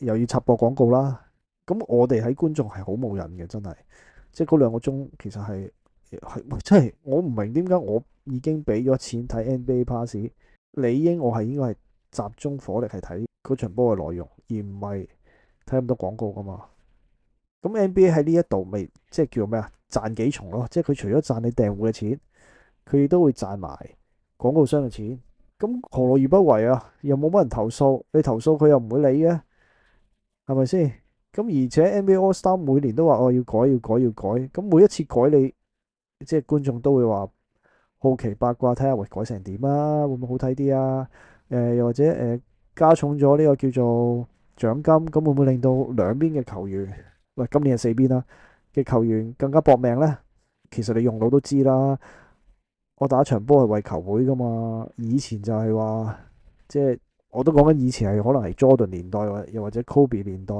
Speaker 1: 又要插播廣告啦。咁我哋喺觀眾係好冇癮嘅，真係。即係嗰2個鐘其實係真係我唔明點解我已經俾咗錢睇 NBA Pass，理應我係應該係集中火力係睇嗰場波嘅內容，而唔係睇咁多廣告噶嘛。咁 NBA 喺呢一度咪即係叫咩啊？賺幾重咯，即係佢除咗賺你訂戶嘅錢，佢亦都會賺埋廣告商嘅錢。咁何樂而不為啊？又冇乜人投訴，你投訴佢又唔會理嘅，係咪先？咁而且 NBA All Star 每年都話哦要改要改要改，咁每一次改你即係觀眾都會話好奇八卦睇下會改成點啊，會唔會好睇啲啊？又或者加重咗呢個叫做獎金，咁會唔會令到兩邊嘅球員，喂今年係4邊啦嘅球員更加搏命呢？其實你用腦都知啦，我打一場波係為球會噶嘛，以前就係話即係我都講緊以前係可能係 Jordan 年代，又或者 Kobe 年代，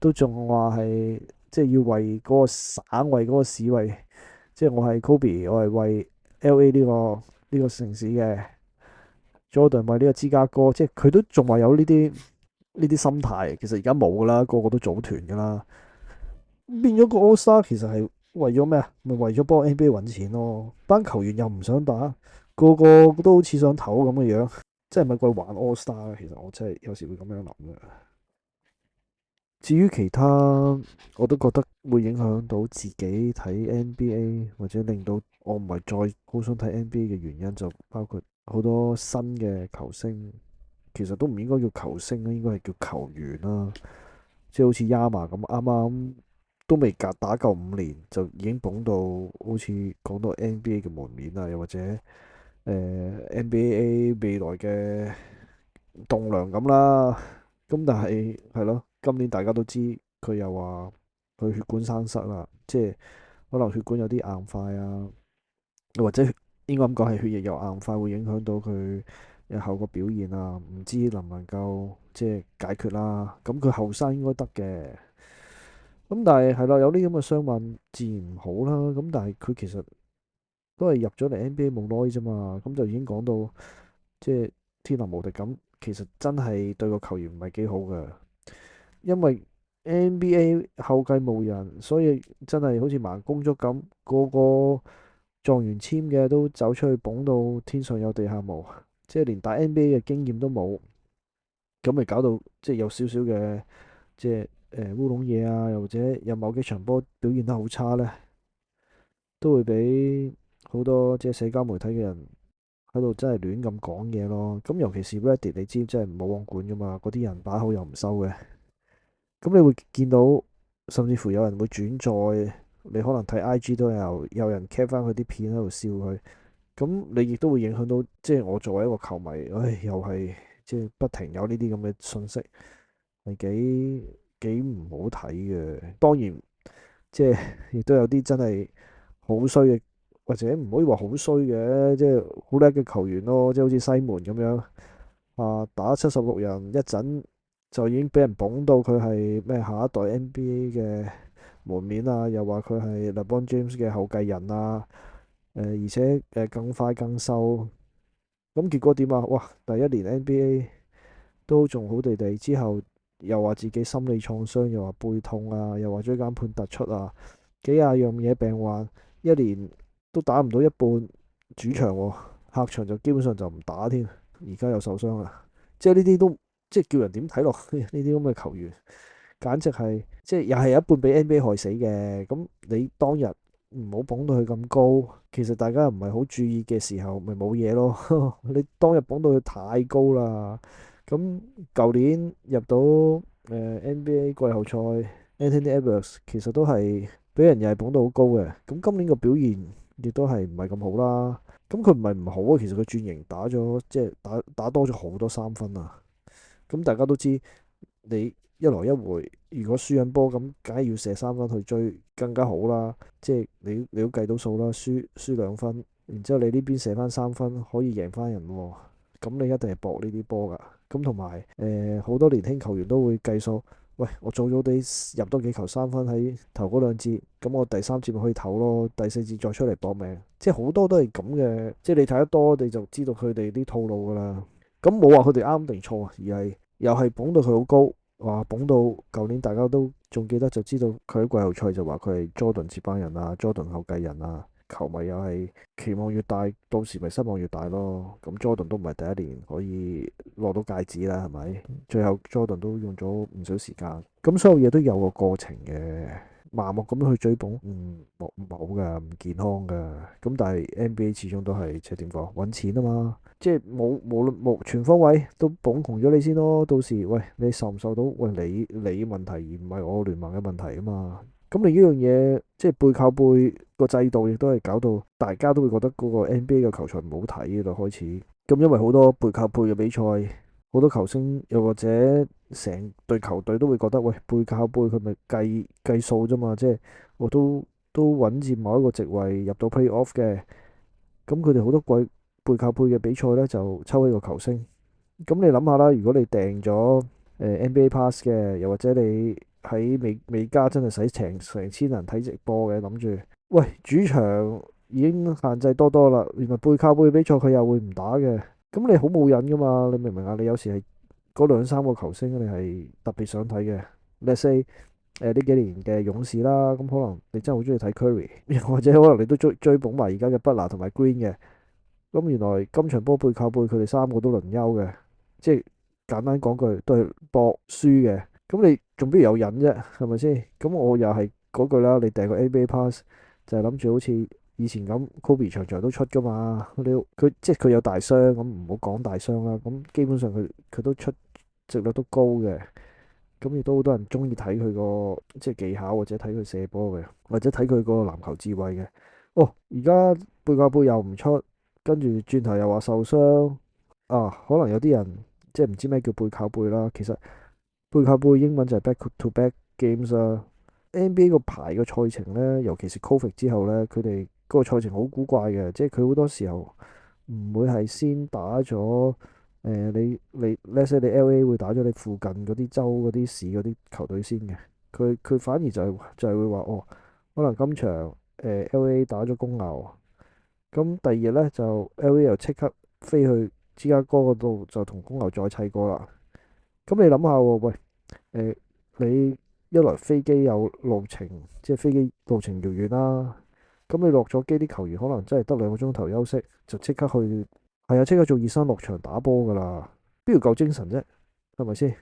Speaker 1: 都仲話係即係要為嗰個省為嗰個市為，即係我係 Kobe，我係為 LA 呢個城市嘅 Jordan 為呢個芝加哥，即係佢都仲話有呢啲心態。其實而家冇噶啦，個個都組團噶啦，變咗個 All Star 其實係為咗咩啊？咪為咗幫 NBA 揾錢咯。班球員又唔想打，個個都好似想唞咁嘅樣，即係咪過去玩 All Star 咧？其實我真係有時會咁樣諗嘅。至於其他，我都覺得會影響到自己睇 NBA，或者令到我唔係再好想睇 NBA 嘅原因，就包括好多新嘅球星，其實都唔應該叫球星啦，應該係叫球員啦。即係好似 Yama 咁，啱啱都未隔打夠5年，就已經捧到好似講到 NBA 嘅門面啊，又或者NBA 未來嘅棟梁咁啦。咁但係咯，今年大家都知佢又話佢血管生塞啦，即係可能血管有啲硬塊啊，或者應該咁講係血液有硬塊，會影響到佢日後個表現啊，唔知能唔能夠即係解決啦。咁佢後生應該得嘅，咁但係啦，有啲咁嘅傷患自然唔好啦。咁但係佢其實都係入咗嚟 NBA 冇耐啫嘛，咁就已經講到即係天下無敵咁，其實真係對個球員唔係幾好嘅。因為 NBA 後繼無人，所以真係好似盲公竹咁，個個狀元簽嘅都走出去捧到天上有地下無，即係連打 NBA 嘅經驗都冇，咁咪搞到即係有少少嘅即係烏龍嘢啊，又或者有某幾場波表現得好差呢，都會俾好多即係社交媒體嘅人喺度真係亂咁講嘢咯。咁尤其是 Reddit，你知真係冇網管噶嘛，嗰啲人把口又唔收嘅。咁你會見到，甚至乎有人會轉載，你可能睇 IG 都有人 cap 翻佢啲片喺度笑佢，咁你亦都會影響到，即係我作為一個球迷，唉，又係即係不停有呢啲咁嘅信息，係幾唔好睇嘅。當然，即係亦都有啲真係好衰嘅，或者唔可以話好衰嘅，即係好叻嘅球員咯，即係好似西門咁樣啊，打76人一陣。就已經俾人捧到佢係咩下一代 NBA 嘅門面啊，又話佢係 LeBron James 嘅後繼人啊，而且更快更瘦，咁結果點啊？哇！第一年 NBA 都仲好地地，之後又話自己心理創傷，又話背痛啊，又話椎間盤突出啊，幾廿樣嘢病患，一年都打唔到一半主場喎，客場就基本上就唔打添，而家又受傷啦，即係呢啲都。即係叫人點睇落呢啲咁嘅球員，簡直係即係又係一半俾 NBA 害死嘅。咁你當日唔好捧到佢咁高，其實大家又唔係好注意嘅時候，咪冇嘢咯。你當日捧到佢太高啦。咁舊年入到NBA 季後賽，Anthony Edwards 其實都係俾人又係捧到好高嘅。咁今年個表現亦都係唔係咁好啦。咁佢唔係唔好啊，其實佢轉型打咗即係打多咗好多3分啊。咁大家都知，你一來一回，如果輸緊波咁，梗係要射3分去追，更加好啦。即係你都計到數啦，輸2分，然之後你呢邊射翻3分，可以贏翻人喎。咁你一定係搏呢啲波㗎。咁同埋好多年輕球員都會計數，喂，我早早地入多幾球3分喺頭嗰2節，咁我第3節咪可以唞咯，第4節再出嚟搏命。即係好多都係咁嘅，即係你睇得多，你就知道佢哋啲套路㗎啦。咁冇話佢哋啱定錯，而係又係捧到佢好高，話捧到舊年大家都仲記得，就知道佢喺季後賽就話佢係 Jordan 接班人啊，Jordan 後繼人啊，球迷又係期望越大，到時咪失望越大咯。咁 Jordan 都唔係第一年可以攞到戒指啦，係咪？最後 Jordan 都用咗唔少時間，咁所有嘢都有個過程嘅。盲目咁樣去追捧，唔好噶，唔健康噶。咁但係 NBA 始終都係即係點講，揾錢啊嘛。即係無論全方位都捧紅咗你先咯。到時喂你受唔受到？喂你問題而唔係我聯盟嘅問題啊嘛。咁你呢樣嘢即係背靠背個制度，亦都係搞到大家都會覺得嗰個 NBA 嘅球賽唔好睇嘅啦。開始咁，因為好多背靠背嘅比賽。好多球星又或者成隊球隊都會覺得，喂，背靠背佢咪計數啫嘛，即係我都穩佔某一個席位入到 playoff 嘅。咁佢哋好多季背靠背嘅比賽呢，就抽起個球星。咁你諗下啦，如果你訂咗NBA Pass 嘅，又或者你喺美加真係使成千人睇直播嘅，諗住喂，主場已經限制多多啦，原來背靠背嘅比賽佢又會唔打嘅。咁你好冇癮噶嘛？你明唔明啊？你有時係嗰兩三個球星，你係特別想睇嘅。Let's say 呢幾年嘅勇士啦，咁可能你真係好中意睇 Curry，又或者可能你都追捧埋而家嘅 Butler 同埋 Green 嘅。咁原來今場波背靠背，佢哋三個都輪休嘅，即係簡單講句都係搏輸嘅。咁你仲邊有癮啫？係咪先？咁我又係嗰句啦，你訂個 NBA Pass 就係諗住好似以前咁，Kobe 場場都出噶嘛。佢即係佢有大傷，咁唔好講大傷啦。咁基本上佢都出席率都高嘅。咁亦都好多人中意睇佢個即係技巧，或者睇佢射波嘅，或者睇佢個籃球智慧嘅。哦，而家背靠背又唔出，跟住轉頭又話受傷啊！可能有啲人即係唔知咩叫背靠背啦。其實背靠背英文就係 back to back games 啦。NBA 個排個賽程呢，尤其是 Covid 之後呢，佢哋嗰個賽程好古怪嘅，即係佢好多時候唔會係先打咗let's say 你 LA 會打咗你附近嗰啲州嗰啲市嗰啲球隊先嘅。佢反而就係會話哦，可能今場LA 打咗公牛。咁第二日咧就 LA 又即刻飛去芝加哥嗰度就同公牛再砌過啦。咁你諗下喎，喂，你一來飛機有路程，即係飛機路程遙遠啦。咁你落咗機啲球員可能真係得2個鐘頭休息，就即刻去，係啊，即刻做熱身落場打波噶啦。邊度夠精神啫？係咪先？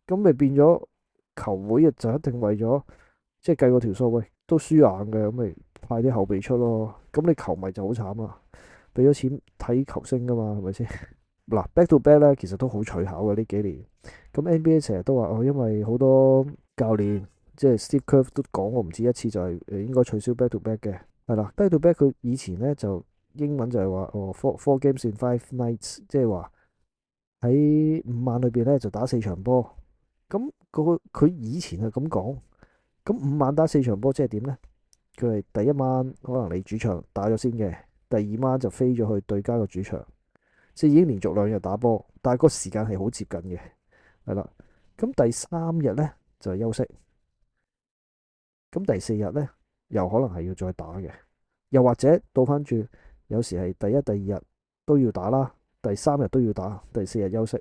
Speaker 1: 咁咪變咗球會就一定為咗即係計個條數，喂，都輸硬嘅，咁咪派啲後備出咯。咁你球迷就好慘啦，俾咗錢睇球星噶嘛，係咪先？嗱，back to back 咧，其實都好取巧嘅呢幾年。咁 NBA 成日都話哦，因為好多教練即係 Steve Kerr 都講過唔止一次，就係應該取消 back to back 嘅。係啦，back to back 佢以前咧就英文就係話哦，four games in 5 nights，即係話喺5晚裏邊咧就打4場波。咁佢以前係咁講。咁5晚打4場波，即係點呢？佢係第一晚可能你主場打咗先嘅，第二晚就飛咗去對家個主場，即係已經連續2日打波，但係個時間係好接近嘅，係啦。咁第3日呢，就係休息，咁第4日呢，又可能係要再打嘅，又或者倒翻轉，有時係第一、第二日都要打啦，第3日都要打，第4日休息，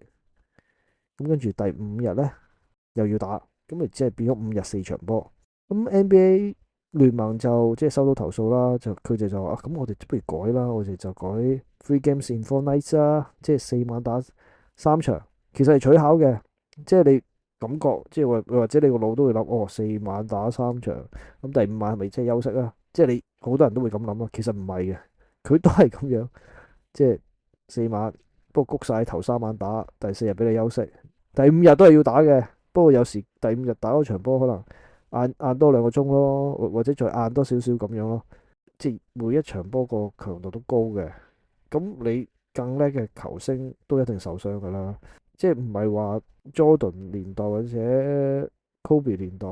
Speaker 1: 咁跟住第5日呢，又要打，咁咪即係變咗5日4場波。咁 NBA 聯盟就即係收到投訴啦，佢哋就話啊，咁我哋不如改啦，我哋就改 three games in 4 nights 啦，即係4晚打3場。其實係取巧嘅，即係你感覺即係或者你個腦都會諗，哦，4晚打3場，咁第5晚係咪即係休息啊？即係你好多人都會咁諗啊。其實唔係嘅，佢都係咁樣，即係4晚，不過谷晒頭3晚打，第4日俾你休息，第5日都係要打嘅。不過有時第5日打嗰場波可能晏多2個鐘咯，或者再晏多少少咁樣咯。即係每一場波個強度都高嘅，咁你更叻嘅球星都一定受傷噶啦。即係唔係話 Jordan 年代或者 Kobe 年代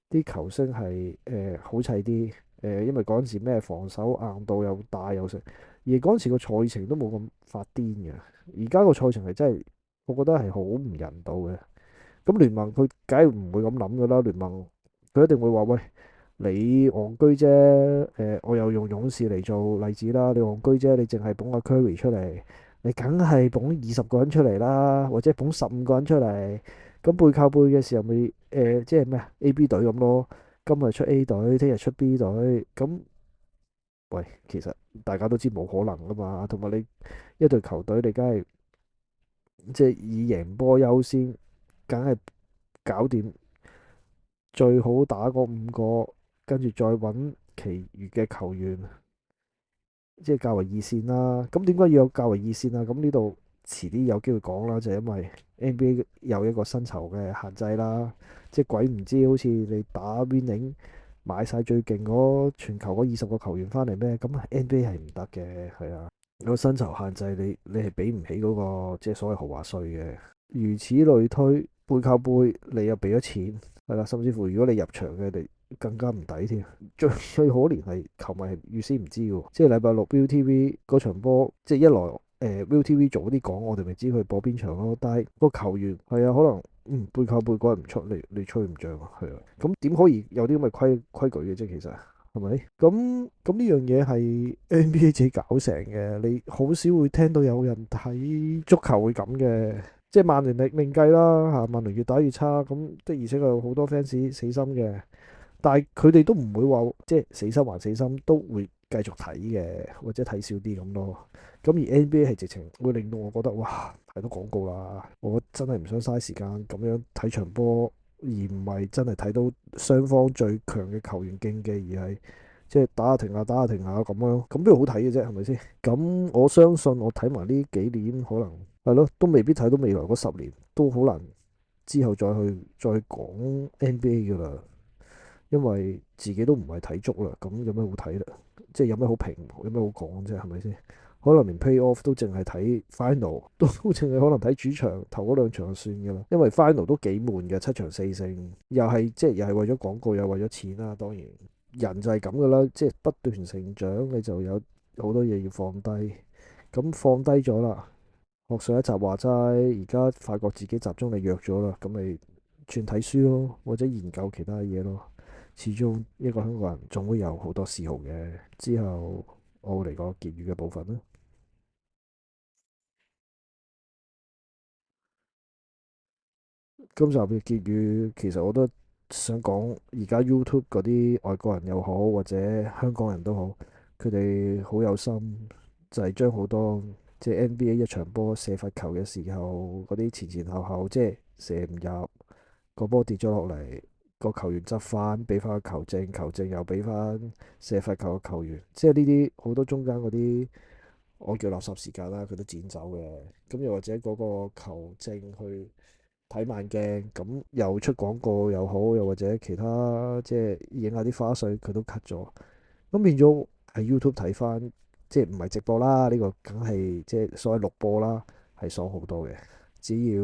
Speaker 1: 啲球星係好砌啲，因為嗰陣時咩防守硬度又大又成，而嗰陣時個賽程都冇咁發癲嘅。而家個賽程係真係，我覺得係好唔人道嘅。咁聯盟佢梗係唔會咁諗噶啦，聯盟佢一定會話：喂，你戇居啫，我又用勇士嚟做例子啦，你戇居啫，你淨係捧個 Curry 出嚟，你梗係捧20個人出嚟啦，或者捧15個人出嚟，咁背靠背嘅時候咪即係咩啊 A B 隊咁咯，今日出 A 隊，聽日出 B 隊，咁喂，其實大家都知冇可能噶嘛，同埋你一隊球隊，你梗係即係以贏波優先，梗係搞掂最好打嗰5個，跟住再揾其餘嘅球員，即係較為二線啦。咁點解要有較為二線啊？咁呢度遲啲有機會講啦，就係因為 NBA 有一個薪酬嘅限制啦。即係鬼唔知，好似你打 Winning 買晒最勁嗰全球嗰20個球員翻嚟咩？咁 NBA 係唔得嘅，係啊。個薪酬限制你係俾唔起嗰個即係所謂豪華稅嘅。如此類推，背靠背你又俾咗錢，係啦，甚至乎如果你入場嘅，你更加唔抵添。最可憐係球迷係預先唔知嘅，即係禮拜六 ViuTV 嗰場波，即係一來ViuTV 早啲講，我哋咪知佢播邊場咯。但係個球員係啊，可能背靠背嗰日唔出，你吹唔漲啊，係啊。咁點可以有啲咁嘅規矩嘅啫？其實係咪？咁呢樣嘢係 NBA 自己搞成嘅，你好少會聽到有人睇足球會咁嘅。即係曼聯另計啦嚇，曼聯越打越差，咁的而且確有好多 fans 死心嘅，但係佢哋都唔會話即係死心還死心，都會繼續睇嘅，或者睇少啲咁咯。咁而 NBA 係直情會令到我覺得哇，太多廣告啦，我真係唔想嘥時間咁樣睇場波，而唔係真係睇到雙方最強嘅球員競技，而係即係打下停下打下停下咁樣，咁邊度好睇嘅啫，係咪先？咁我相信我睇埋呢幾年可能。係咯，都未必睇到未來嗰10年，都好難之後再講 NBA 噶啦，因為自己都唔係睇足啦，咁有咩好睇啦？即係有咩好評，有咩好講啫？係咪先？可能連 Playoff 都淨係睇 Final，都淨係可能睇主場頭嗰2場就算噶啦，因為 Final 都幾悶嘅，7場4勝，又係即係又係為咗廣告，又為咗錢啦。當然人就係咁噶啦，即係不斷成長，你就有好多嘢要放低，咁放低咗啦。學上一集話齋，而家發覺自己集中力弱咗啦，咁咪轉睇書咯，或者研究其他嘢咯。始終一個香港人總會有好多嗜好嘅。之後我會嚟個結語嘅部分啦。今集嘅結語其實我都想講，而家 YouTube 嗰啲外國人又好，或者香港人都好，佢哋好有心，就係將好多即係 NBA 一場波射罰球嘅時候，嗰啲前前後後即係射唔入，個波跌咗落嚟，個球員執翻，俾翻個球證，球證又俾翻射罰球嘅球員，即係呢啲好多中間嗰啲，我叫垃圾時間啦，佢都剪走嘅。咁又或者嗰個球證去睇慢鏡，咁又出廣告又好，又或者其他即係影下啲花絮，佢都 cut 咗。咁變咗喺 YouTube 睇翻，即係唔係直播啦？呢個梗係即係所謂錄播啦，係爽好多嘅。只要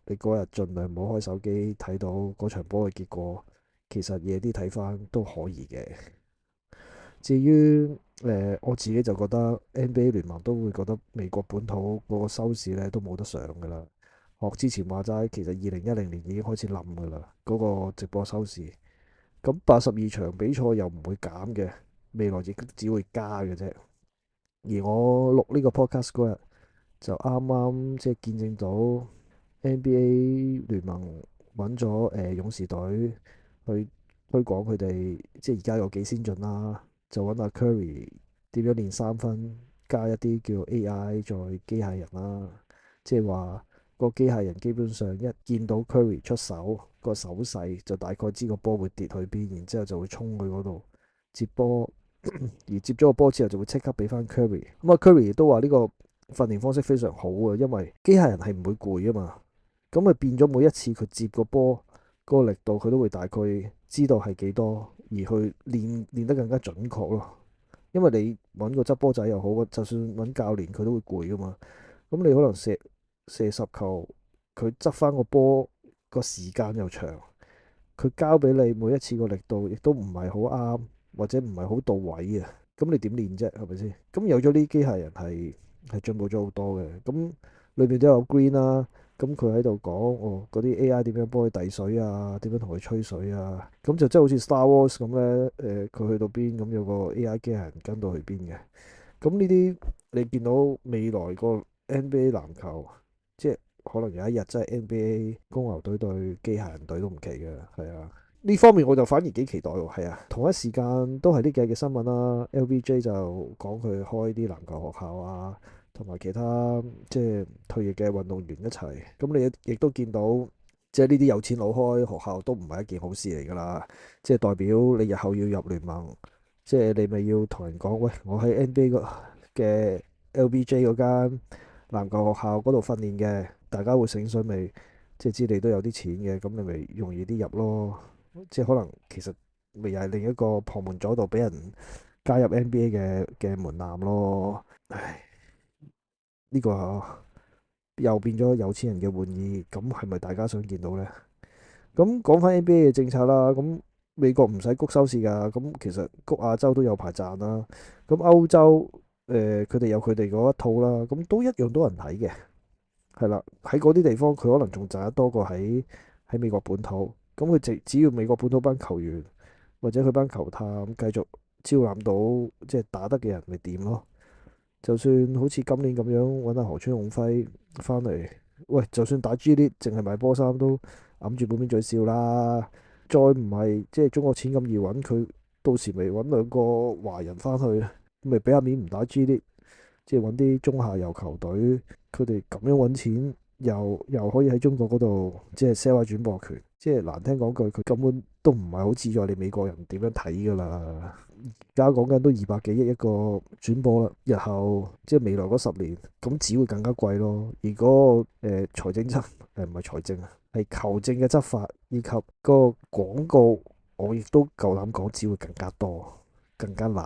Speaker 1: 你嗰日盡量唔好開手機睇到嗰場波嘅結果，其實夜啲睇翻都可以嘅。至於我自己就覺得 NBA 聯盟都會覺得美國本土嗰個收視咧都冇得上噶啦。學之前話齋，其實2010年已經開始冧噶啦，嗰個直播收視。咁82場比賽又唔會減嘅，未來亦都只會加嘅啫。而我錄呢個 podcast 嗰日就啱啱即係見證到 NBA 聯盟揾咗勇士隊去推廣佢哋，即係而家有幾先進啦，就揾阿 Curry 點樣練3分，加一啲叫 AI 再機械人啦，即係話個機械人基本上一見到 Curry 出手個手勢，就大概知個波會跌去邊，然之後就會衝去嗰度接波。而接咗個波之後就會即刻俾翻 Curry。咁啊 Curry 亦都話呢個訓練方式非常好啊，因為機械人係唔會攰啊嘛。咁咪變咗每一次佢接個波嗰個力度，佢都會大概知道係幾多，而去練得更加準確咯。因為你揾個執波仔又好，就算揾教練佢都會攰噶嘛。咁你可能射10球，佢執翻個波個時間又長，佢交俾你每一次個力度亦都唔係好啱，或者唔係好到位啊。咁你點練啫？係咪先？咁有咗呢啲機械人係進步咗好多嘅。咁裏面都有 Green 啦，咁佢喺度講哦，嗰啲 AI 點樣幫佢遞水啊，點樣同佢吹水啊。咁就真係好似 Star Wars 咁咧。佢去到邊咁有個 AI 機械人跟到去邊嘅。咁呢啲你見到未來個 NBA 籃球即係可能有一日真係 NBA 公牛隊對機械人隊都唔奇嘅，係啊。呢方面我就反而幾期待喎，係啊。同一時間都係呢幾日嘅新聞啦，LBJ 就講佢開啲籃球學校啊，同埋其他即係退役嘅運動員一齊。咁你亦都見到，即係呢啲有錢佬開學校都唔係一件好事嚟㗎啦。即係代表你日後要入聯盟，即係你咪要同人講，喂，我喺 NBA 嘅 LBJ 嗰間籃球學校嗰度訓練嘅，大家會醒水未？即係知你都有啲錢嘅，咁你咪容易啲入咯。即係可能其實咪又係另一個旁門左道俾人加入 NBA 嘅門檻咯。唉，呢個又變咗有錢人嘅玩意，咁係咪大家想見到呢？咁講翻 NBA 嘅政策啦，咁美國唔使谷收視㗎，咁其實谷亞洲都有排賺啦。咁歐洲佢哋有佢哋嗰一套啦，咁都一樣多人睇嘅，係啦。喺嗰啲地方佢可能仲賺得多過喺美國本土。咁佢只要美國本土班球員或者佢班球探繼續招攬到即係打得嘅人，咪掂咯。就算好似今年咁樣揾阿河村勇輝翻嚟，喂，就算打 G League 淨係賣波衫都揞住半邊嘴笑啦。再唔係即係中國錢咁易揾，佢到時咪揾兩個華人翻去，咪俾阿面唔打 G League，即係揾啲中下游球隊，佢哋咁樣揾錢，又可以喺中國嗰度即係 sell 下轉播權。即係難聽講句，佢根本都唔係好志在你美國人點樣睇㗎啦。而家講緊都200幾億一個轉播啦，日後即係未來嗰10年，咁只會更加貴咯。而嗰個財政唔係財政啊，係球證嘅執法以及個廣告，我亦都夠膽講，只會更加多、更加難。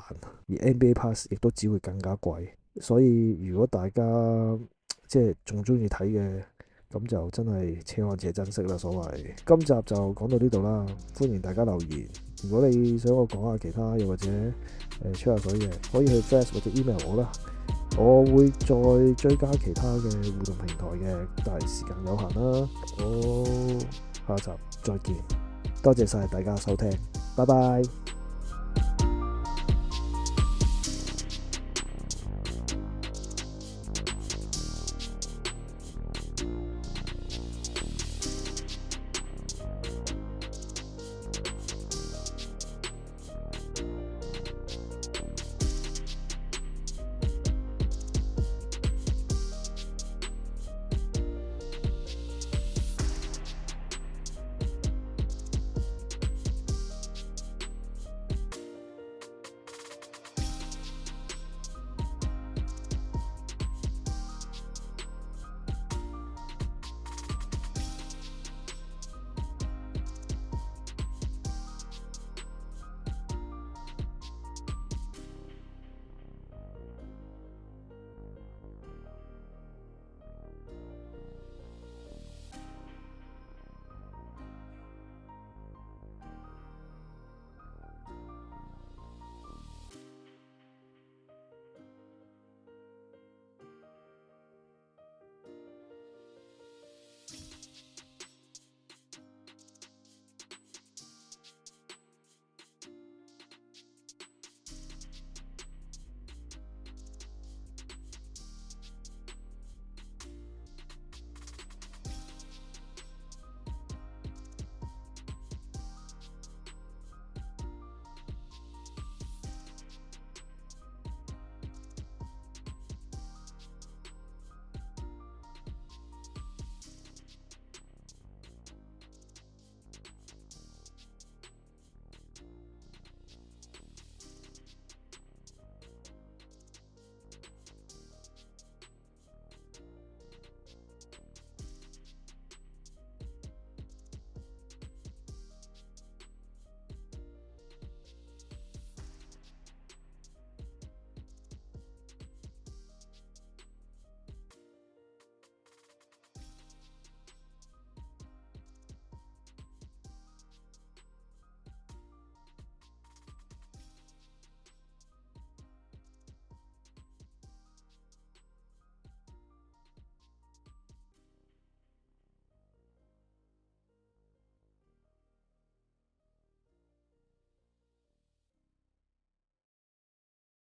Speaker 1: 而 NBA Pass 亦都只會更加貴。所以如果大家即係仲中意睇嘅，咁就真係且看且珍惜啦。所謂今集就講到呢度啦，歡迎大家留言。如果你想我講下其他，又或者吹下水嘅，可以去 Flash 或者 email 我啦。我會再追加其他嘅互動平台嘅，但係時間有限啦。我下集再見，多謝晒大家收聽，拜拜。